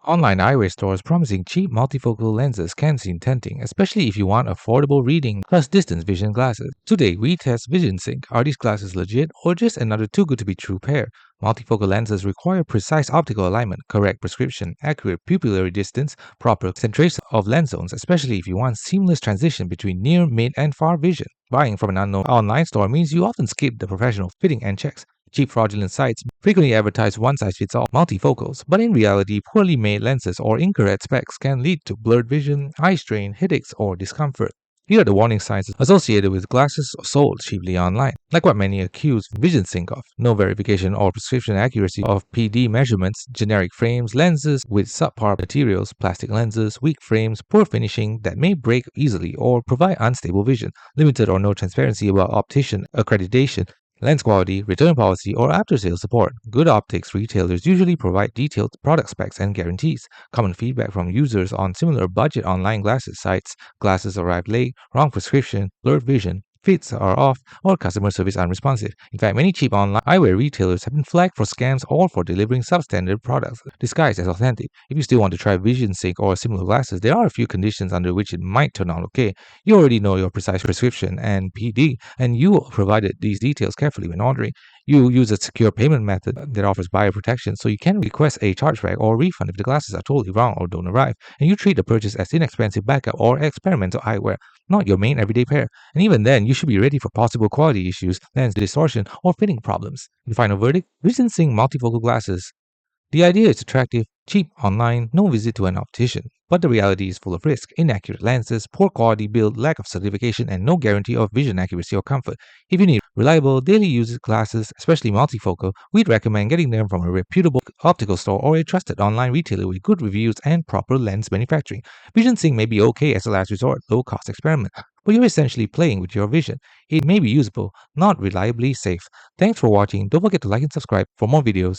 Online eyewear stores promising cheap multifocal lenses can seem tempting, especially if you want affordable reading plus distance vision glasses. Today, we test VisionSync. Are these glasses legit or just another too good to be true pair? Multifocal lenses require precise optical alignment, correct prescription, accurate pupillary distance, proper centration of lens zones, especially if you want seamless transition between near, mid, and far vision. Buying from an unknown online store means you often skip the professional fitting and checks. Cheap fraudulent sites frequently advertise one-size-fits-all multifocals, but in reality, poorly made lenses or incorrect specs can lead to blurred vision, eye strain, headaches, or discomfort. Here are the warning signs associated with glasses sold cheaply online. Like what many accuse VisionSync of: no verification or prescription accuracy of PD measurements, generic frames, lenses with subpar materials, plastic lenses, weak frames, poor finishing that may break easily or provide unstable vision, limited or no transparency about optician accreditation, lens quality, return policy, or after-sales support. Good optics retailers usually provide detailed product specs and guarantees. Common feedback from users on similar budget online glasses sites: glasses arrive late, wrong prescription, blurred vision, fits are off, or customer service unresponsive. In fact, many cheap online eyewear retailers have been flagged for scams or for delivering substandard products disguised as authentic. If you still want to try VisionSync or similar glasses, there are a few conditions under which it might turn out okay. You already know your precise prescription and PD, and you provided these details carefully when ordering. You use a secure payment method that offers buyer protection, so you can request a chargeback or refund if the glasses are totally wrong or don't arrive. And you treat the purchase as inexpensive backup or experimental eyewear, not your main everyday pair. And even then, you should be ready for possible quality issues, lens distortion, or fitting problems. The final verdict: VisionSync multifocal glasses. The idea is attractive, cheap online, no visit to an optician. But the reality is full of risk: inaccurate lenses, poor quality build, lack of certification, and no guarantee of vision accuracy or comfort. If you need reliable, daily use glasses, especially multifocal, we'd recommend getting them from a reputable optical store or a trusted online retailer with good reviews and proper lens manufacturing. VisionSync may be okay as a last resort, low-cost experiment, but you're essentially playing with your vision. It may be usable, not reliably safe. Thanks for watching. Don't forget to like and subscribe for more videos.